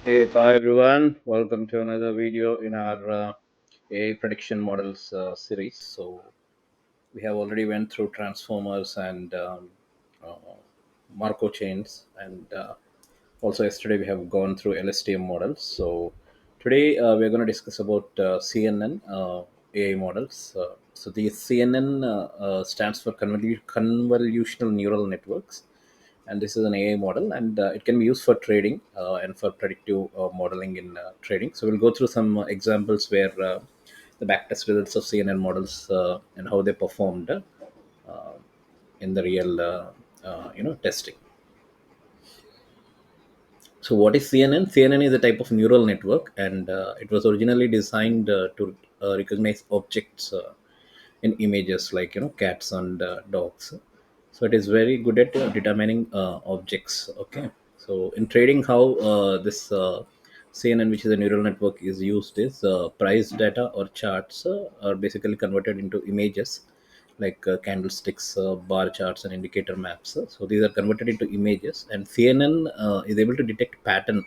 Hey, hi everyone. Welcome to another video in our AI prediction models series. So we have already went through transformers and uh, Markov chains, and also yesterday we have gone through LSTM models. So today we are going to discuss about CNN AI models. So the CNN stands for convolutional neural networks, and this is an AI model, and it can be used for trading and for predictive modeling in trading. So we'll go through some examples where the backtest results of CNN models and how they performed in the real testing. So what is CNN? CNN is a type of neural network, and it was originally designed to recognize objects in images like cats and dogs. So it is very good at determining objects. Okay. So in trading, how this CNN, which is a neural network, is used is price data or charts are basically converted into images like candlesticks, bar charts, and indicator maps. So these are converted into images, and CNN is able to detect pattern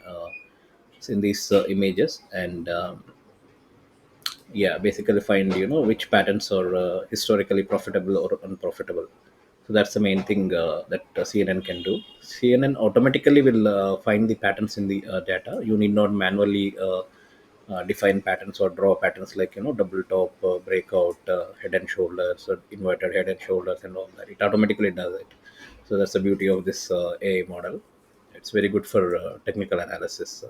in these images, and yeah, basically find which patterns are historically profitable or unprofitable. So that's the main thing that CNN can do. CNN automatically will find the patterns in the data. You need not manually define patterns or draw patterns like double top, breakout, head and shoulders, or inverted head and shoulders, and all that. It automatically does it. So that's the beauty of this AI model. It's very good for technical analysis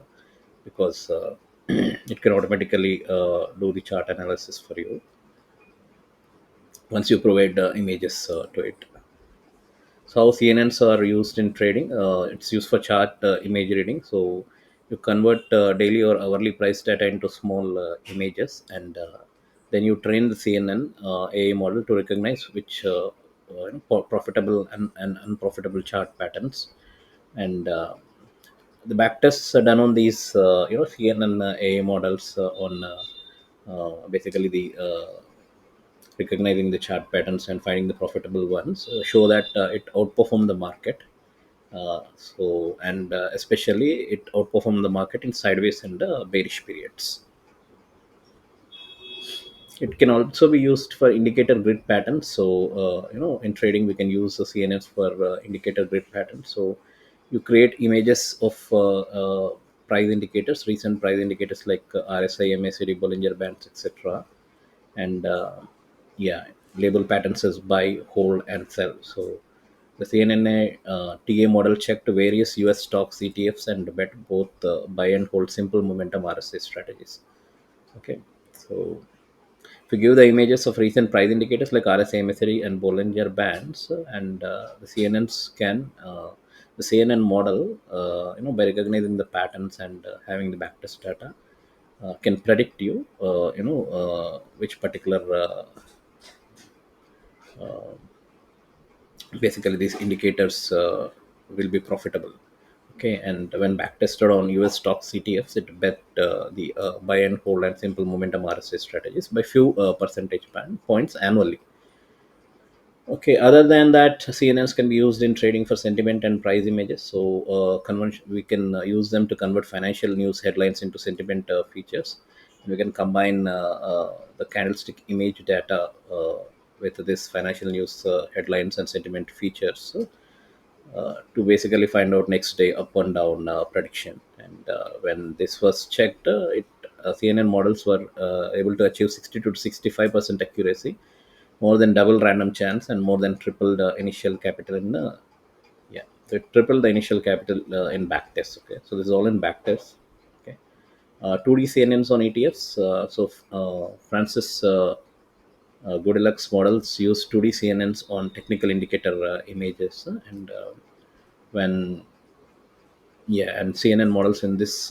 because it can automatically do the chart analysis for you once you provide images to it. So how CNNs are used in trading? It's used for chart image reading. So you convert daily or hourly price data into small images, and then you train the CNN AI model to recognize which profitable and unprofitable chart patterns. And the backtests are done on these CNN AI models on basically the recognizing the chart patterns and finding the profitable ones show that it outperformed the market. Especially it outperformed the market in sideways and bearish periods. It can also be used for indicator grid patterns. So in trading we can use the CNS for indicator grid patterns. So you create images of price indicators, recent price indicators like RSI, MACD, Bollinger Bands, etc. And yeah, label patterns as buy, hold, and sell. So the CNNA TA model checked various US stocks, ETFs, and bet both buy and hold simple momentum RSI strategies. Okay, so if you give the images of recent price indicators like RSI, MACD, and Bollinger Bands, and the CNNs can the CNN model, by recognizing the patterns and having the backtest data, can predict you, which particular basically these indicators will be profitable. Okay, and when backtested on US stocks, ETFs, it bet the buy and hold and simple momentum RSI strategies by few percentage points annually. Okay, other than that, CNNs can be used in trading for sentiment and price images. So we can use them to convert financial news headlines into sentiment features. We can combine the candlestick image data with this financial news headlines and sentiment features to basically find out next day up and down prediction. And when this was checked, it CNN models were able to achieve 62 to 65% accuracy, more than double random chance, and more than triple the initial capital in yeah. So it tripled the initial capital in backtest. Okay, so this is all in backtest. Okay, 2D CNNs on ETFs. Francis Goodluck's models use 2D CNNs on technical indicator images, and when yeah, and CNN models in this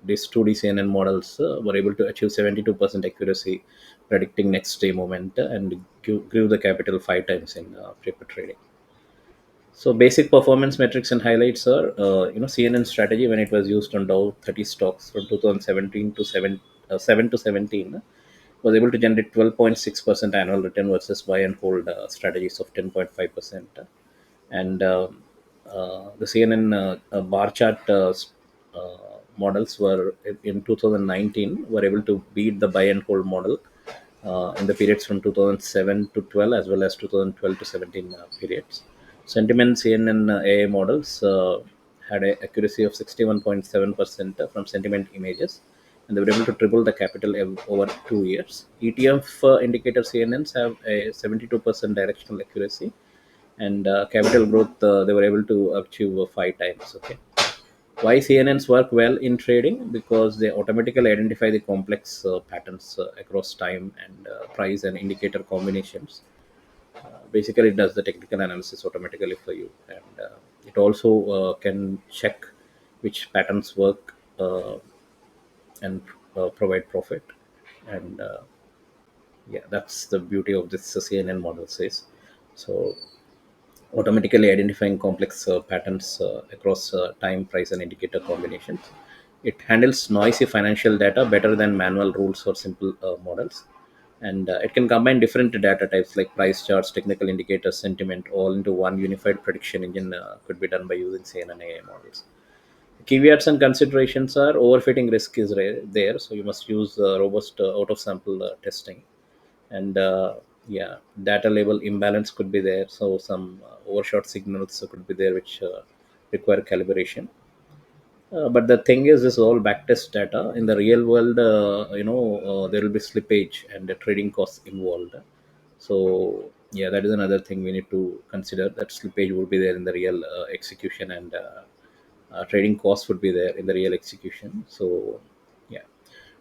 these 2D CNN models were able to achieve 72% accuracy, predicting next day moment, and grew the capital five times in paper trading. So basic performance metrics and highlights are CNN strategy when it was used on Dow 30 stocks from 2017 to 7 to 17 was able to generate 12.6% annual return versus buy and hold strategies of 10.5%. And the CNN bar chart models were in 2019 were able to beat the buy and hold model in the periods from 2007 to 12 as well as 2012 to 17 periods. Sentiment CNN AI models had an accuracy of 61.7% from sentiment images, and they were able to triple the capital over 2 years. ETF indicator CNNs have a 72% directional accuracy, and capital growth they were able to achieve 5 times. Okay, why CNNs work well in trading? Because they automatically identify the complex patterns across time and price and indicator combinations. Basically, it does the technical analysis automatically for you, and it also can check which patterns work and provide profit. And yeah, that's the beauty of this CNN model says. So automatically identifying complex patterns across time, price, and indicator combinations. It handles noisy financial data better than manual rules or simple models. And it can combine different data types like price charts, technical indicators, sentiment, all into one unified prediction engine. Could be done by using CNN AI models. Caveats and considerations are overfitting risk is there, so you must use robust out of sample testing, and yeah, data label imbalance could be there, so some overshot signals could be there which require calibration. But the thing is, this is all backtest data. In the real world, there will be slippage and the trading costs involved. So yeah, that is another thing we need to consider, that slippage would be there in the real execution, and trading costs would be there in the real execution. So yeah,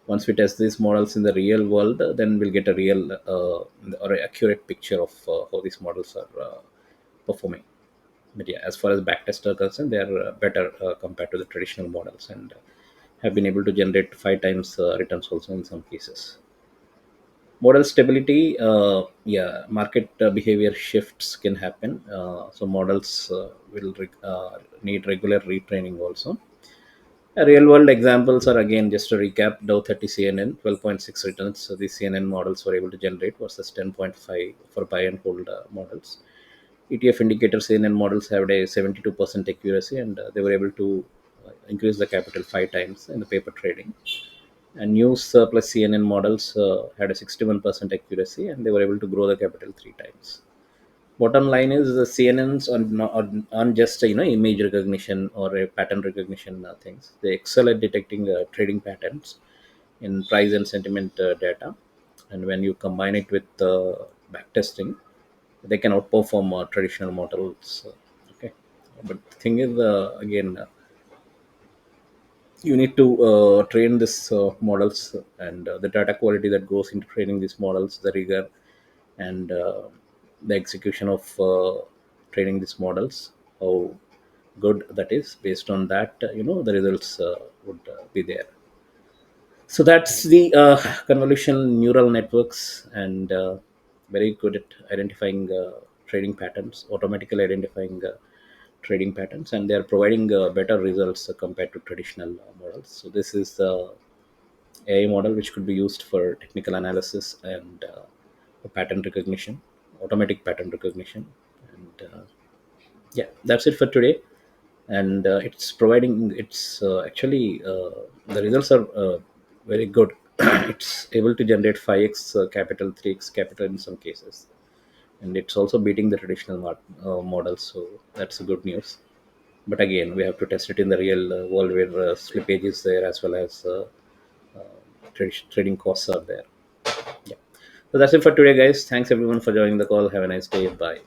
once we test these models in the real world, then we'll get a real or accurate picture of how these models are performing. But yeah, as far as backtest are concerned, they are better compared to the traditional models, and have been able to generate 5 times returns also in some cases. Model stability, yeah, market behavior shifts can happen, so models will need regular retraining also. Real world examples are, again, just to recap: Dow 30 CNN 12.6 returns. So these CNN models were able to generate versus 10.5 for buy and hold models. ETF indicator CNN models have a 72% accuracy, and they were able to increase the capital 5 times in the paper trading. And news plus CNN models had a 61% accuracy, and they were able to grow the capital 3 times. Bottom line is the CNNs on just image recognition or a pattern recognition things. They excel at detecting trading patterns in price and sentiment data, and when you combine it with backtesting, they can outperform traditional models. Okay, but the thing is, again, you need to train this models, and the data quality that goes into training these models, the rigor, and the execution of training these models, how good that is. Based on that, the results would be there. So that's the convolution neural networks, and very good at identifying trading patterns, automatically identifying trading patterns, and they are providing better results compared to traditional models. So this is the AI model which could be used for technical analysis and pattern recognition, automatic pattern recognition, and yeah, that's it for today. And it's providing, it's actually the results are very good. It's able to generate 5x capital, 3x capital in some cases, and it's also beating the traditional models. So that's a good news. But again, we have to test it in the real world, where slippage is there, as well as trading costs are there. Yeah. So that's it for today, guys. Thanks everyone for joining the call. Have a nice day. Bye.